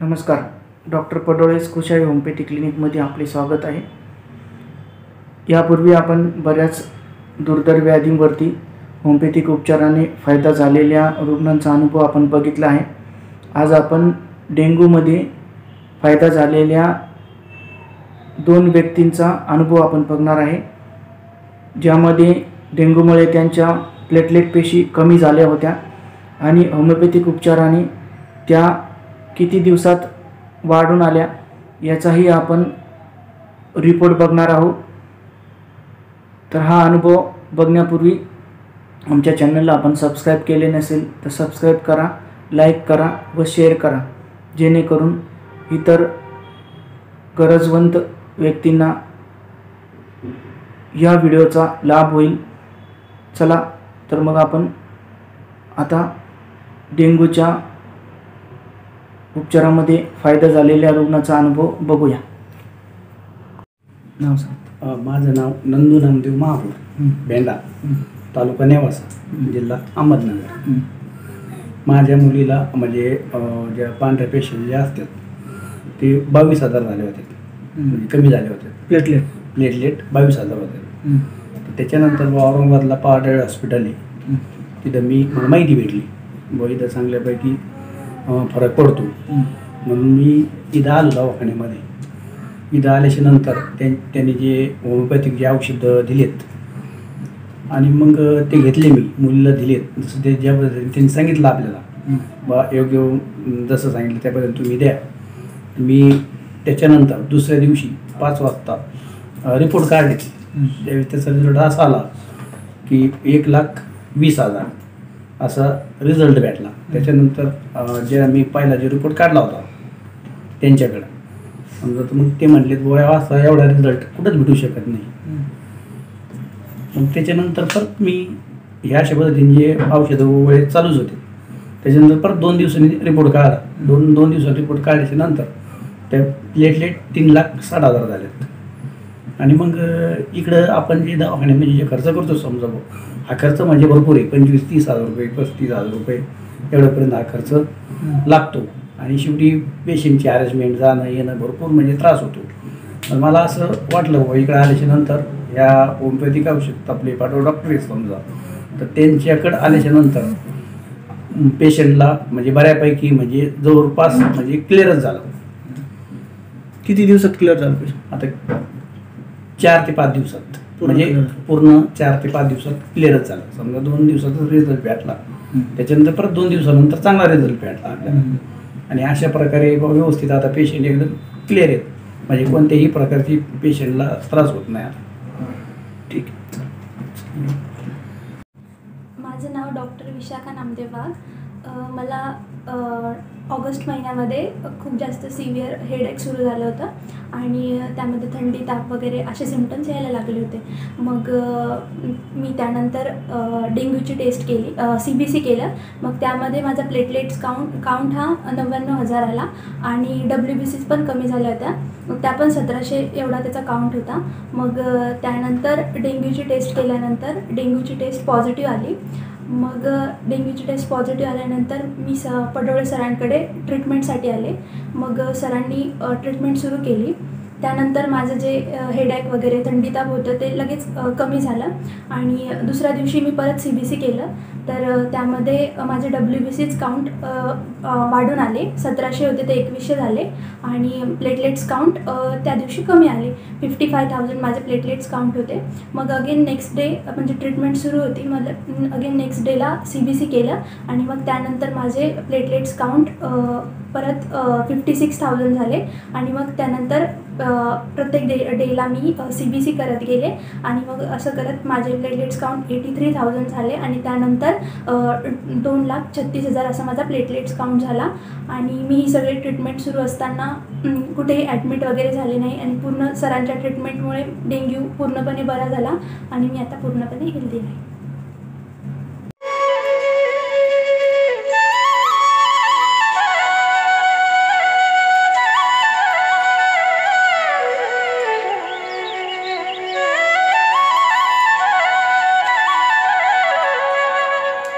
नमस्कार. Doctor पडोळेस कुशाई homeopathy क्लिनिकमध्ये आपले स्वागत आहे. यापूर्वी आपण बऱ्याच दुर्धर व्याधींवरती होमिओपॅथिक उपचाराने फायदा झालेल्या रुग्णांचा अनुभव आपण बघितला आहे. आज आपण डेंग्यूमध्ये फायदा झालेल्या 2 व्यक्तींचा अनुभव आपण बघणार आहे, ज्यामध्ये डेंग्यूमुळे त्यांच्या प्लेटलेट पेशी कमी झाल्या होत्या आणि होमिओपॅथिक उपचाराने त्या किती दिवसात वाढून आल्या याचाही आपण रिपोर्ट बघणार आहोत. तर हा अनुभव बघण्यापूर्वी आमच्या चॅनलला आपण सबस्क्राईब केले नसेल तर सबस्क्राईब करा, लाईक करा व शेअर करा, जेणेकरून इतर गरजवंत व्यक्तींना या व्हिडिओचा लाभ होईल. चला तर मग आपण आता डेंग्यूच्या उपचारामध्ये फायदा झालेल्या रुग्णाचा अनुभव बघूया. नाव सांग. माझं नाव नंदू नामदेव महापूर, भेंडा, तालुका नेवासा, जिल्हा अहमदनगर. माझ्या मुलीला म्हणजे ज्या पांढऱ्या पेशंट जे असतात ते 22,000 झाले होते, म्हणजे कमी झाले होते. प्लेटलेट 22,000 होते. त्याच्यानंतर औरंगाबादला पहाटे हॉस्पिटल आहे, तिथं मला माहिती भेटली व इथं चांगल्यापैकी फरक पडतो म्हणून मी इथं आलो दवाखान्यामध्ये. इथं आल्याच्या नंतर त्यांनी जे होमिओपॅथिक जे औषधं दिलेत आणि मग ते घेतले, मी मुलीला दिलेत. जसं ते ज्या पद्धतीने त्यांनी सांगितलं आपल्याला बा योग्य जसं सांगितलं त्या पद्धतीने तुम्ही द्या. मी त्याच्यानंतर दुसऱ्या दिवशी 5 वाजता रिपोर्ट काढले. त्यावेळी त्याचा रिझल्ट असा आला की 1,20,000 असा रिझल्ट भेटला. त्याच्यानंतर जे मी पहिला जे रिपोर्ट काढला होता त्यांच्याकडं समजा, तर मग ते म्हटलेत बोया असा एवढा रिझल्ट कुठंच भेटू शकत नाही. मग त्याच्यानंतर परत मी ह्या अशा पद्धतीने जे औषधं वगैरे चालूच होते. त्याच्यानंतर परत 2 दिवसांनी रिपोर्ट काढला. 2 दिवसात रिपोर्ट काढल्याच्या नंतर त्या प्लेटलेट 3,60,000 झालेत. आणि मग इकडं आपण जे दवाखान्यामध्ये जे खर्च करतो समजा, हा खर्च म्हणजे भरपूर आहे. 25,000-30,000 रुपये, 35,000 रुपये एवढ्यापर्यंत हा खर्च लागतो. आणि शेवटी पेशंटची अरेंजमेंट जाणं येणं भरपूर म्हणजे त्रास होतो. पण मला असं वाटलं बाबा इकडे आल्याच्या नंतर ह्या होमिओपॅथिक औषध आपले पाठव डॉक्टर आहेत समजा, तर त्यांच्याकडं आल्याच्या नंतर पेशंटला म्हणजे बऱ्यापैकी म्हणजे जवळपास म्हणजे क्लिअरच झालं. किती दिवसात क्लिअर झालं पेशंट? आता 4 ते 5 दिवसात, म्हणजे पूर्ण 4 ते 5 दिवसात क्लिअरच झालं. समजा 2 दिवसातच रिझल्ट भेटला. त्याच्यानंतर परत 2 दिवसानंतर चांगला रिझल्ट भेटला आपल्याला. आणि अशा प्रकारे व्यवस्थित आता पेशंट एकदम क्लिअर आहेत, म्हणजे कोणत्याही प्रकारची पेशंटला त्रास होत नाही. ठीक. माझं नाव डॉक्टर विशाखा नामदेव वाघ. मला ऑगस्ट महिन्यामध्ये खूप जास्त सिव्हिअर हेडेक सुरू झालं होतं आणि त्यामध्ये थंडी, ताप वगैरे असे सिम्पटम्स यायला लागले होते. मग मी त्यानंतर डेंग्यूची टेस्ट केली, CBC केलं. मग त्यामध्ये माझा प्लेटलेट्स काउंट हा 99,000 आला आणि WBCs पण कमी झाल्या होत्या. मग त्या पण 1,700 एवढा त्याचा काउंट होता. मग त्यानंतर डेंग्यूची टेस्ट केल्यानंतर डेंग्यूची टेस्ट पॉझिटिव्ह आली. मग डेंग्यूची टेस्ट पॉझिटिव्ह आल्यानंतर मी पडोळे सरांकडे ट्रीटमेंटसाठी आले. मग सरांनी ट्रीटमेंट सुरू केली. त्यानंतर माझं जे हेडॅक वगैरे थंडीताप होतं ते लगेच कमी झालं. आणि दुसऱ्या दिवशी मी परत CBC केलं, तर त्यामध्ये माझे WBCs काउंट वाढून आले. 1,700 होते ते 2,100 झाले. आणि प्लेटलेट्स काउंट त्या दिवशी कमी आले. 55,000 माझे प्लेटलेट्स काउंट होते. मग अगेन नेक्स्ट डे म्हणजे ट्रीटमेंट सुरू होती, मला अगेन नेक्स्ट डेला CBC केलं आणि मग त्यानंतर माझे प्लेटलेट्स काउंट परत 56,000 झाले. आणि मग त्यानंतर प्रत्येक डेला मी CBC करत गेले आणि मग असं करत माझे प्लेटलेट्स काउंट 83,000 झाले. आणि त्यानंतर 2,36,000 असा माझा प्लेटलेट्स काउंट झाला. आणि मी ही सगळी ट्रीटमेंट सुरू असताना कुठेही ॲडमिट वगैरे झाले नाही आणि पूर्ण सरांच्या ट्रीटमेंटमुळे डेंग्यू पूर्णपणे बरा झाला आणि मी आता पूर्णपणे हेल्दी आहे.